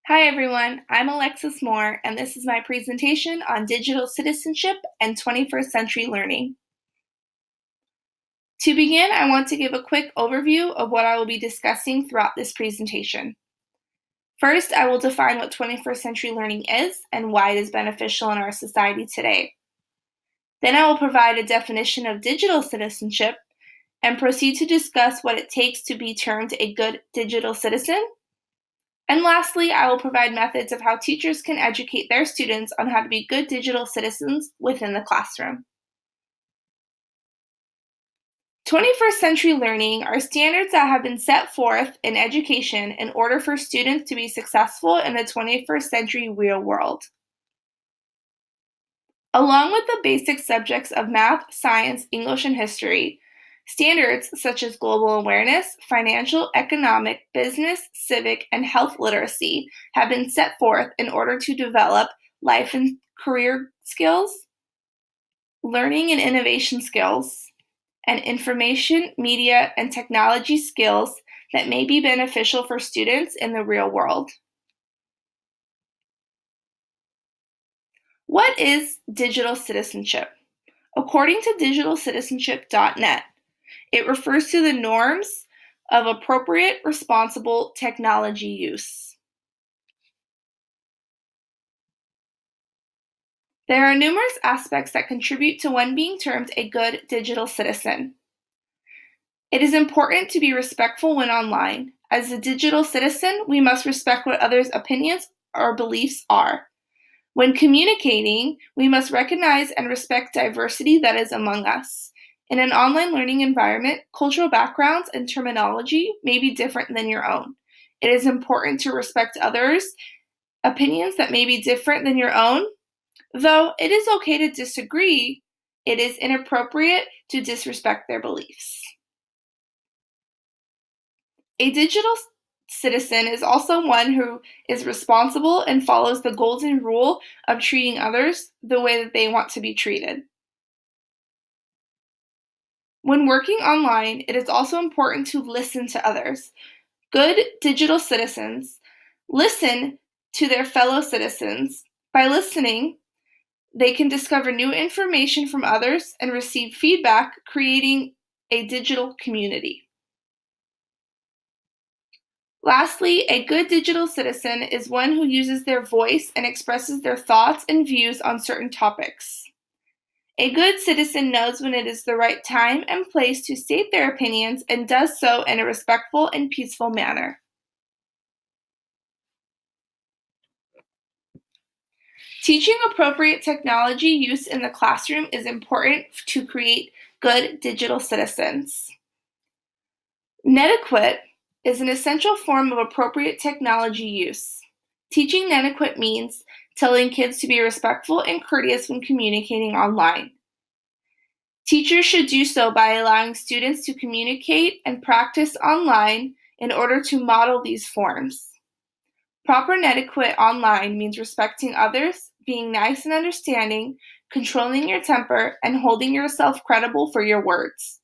Hi everyone, I'm Alexis Moore, and this is my presentation on digital citizenship and 21st century learning. To begin, I want to give a quick overview of what I will be discussing throughout this presentation. First, I will define what 21st century learning is and why it is beneficial in our society today. Then I will provide a definition of digital citizenship and proceed to discuss what it takes to be termed a good digital citizen. And lastly, I will provide methods of how teachers can educate their students on how to be good digital citizens within the classroom. 21st century learning are standards that have been set forth in education in order for students to be successful in the 21st century real world. Along with the basic subjects of math, science, English, and history, standards such as global awareness, financial, economic, business, civic, and health literacy have been set forth in order to develop life and career skills, learning and innovation skills, and information, media, and technology skills that may be beneficial for students in the real world. What is digital citizenship? According to digitalcitizenship.net, it refers to the norms of appropriate, responsible technology use. There are numerous aspects that contribute to one being termed a good digital citizen. It is important to be respectful when online. As a digital citizen, we must respect what others' opinions or beliefs are. When communicating, we must recognize and respect diversity that is among us. In an online learning environment, cultural backgrounds and terminology may be different than your own. It is important to respect others' opinions that may be different than your own. Though it is okay to disagree, it is inappropriate to disrespect their beliefs. A digital citizen is also one who is responsible and follows the golden rule of treating others the way that they want to be treated. When working online, it is also important to listen to others. Good digital citizens listen to their fellow citizens. By listening, they can discover new information from others and receive feedback, creating a digital community. Lastly, a good digital citizen is one who uses their voice and expresses their thoughts and views on certain topics. A good citizen knows when it is the right time and place to state their opinions and does so in a respectful and peaceful manner. Teaching appropriate technology use in the classroom is important to create good digital citizens. Netiquette is an essential form of appropriate technology use. Teaching netiquette means telling kids to be respectful and courteous when communicating online. Teachers should do so by allowing students to communicate and practice online in order to model these forms. Proper netiquette online means respecting others, being nice and understanding, controlling your temper, and holding yourself credible for your words.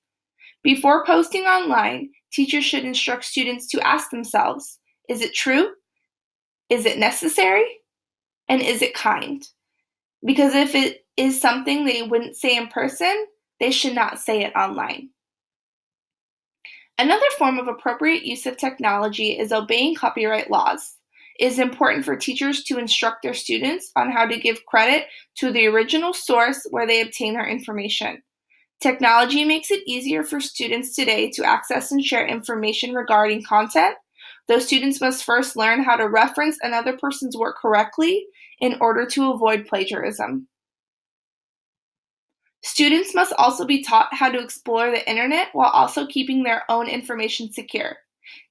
Before posting online, teachers should instruct students to ask themselves, is it true? Is it necessary? And is it kind? Because if it is something they wouldn't say in person, they should not say it online. Another form of appropriate use of technology is obeying copyright laws. It is important for teachers to instruct their students on how to give credit to the original source where they obtain their information. Technology makes it easier for students today to access and share information regarding content, though students must first learn how to reference another person's work correctly in order to avoid plagiarism. Students must also be taught how to explore the internet while also keeping their own information secure.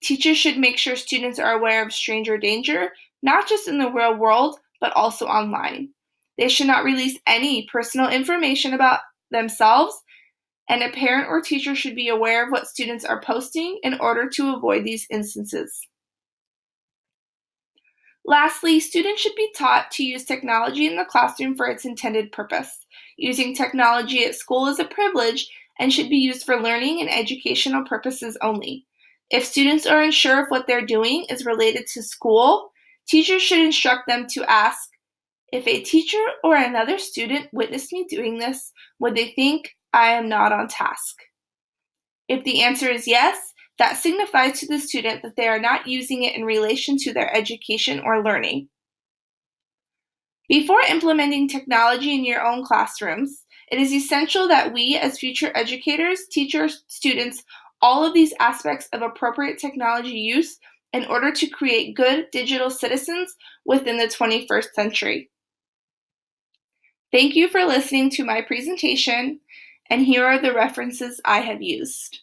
Teachers should make sure students are aware of stranger danger, not just in the real world, but also online. They should not release any personal information about themselves, and a parent or teacher should be aware of what students are posting in order to avoid these instances. Lastly, students should be taught to use technology in the classroom for its intended purpose. Using technology at school is a privilege and should be used for learning and educational purposes only. If students are unsure if what they're doing is related to school, Teachers should instruct them to ask, if a teacher or another student witnessed me doing this, would they think I am not on task? If the answer is yes, that signifies to the student that they are not using it in relation to their education or learning. Before implementing technology in your own classrooms, it is essential that we, as future educators, teach our students all of these aspects of appropriate technology use in order to create good digital citizens within the 21st century. Thank you for listening to my presentation, and here are the references I have used.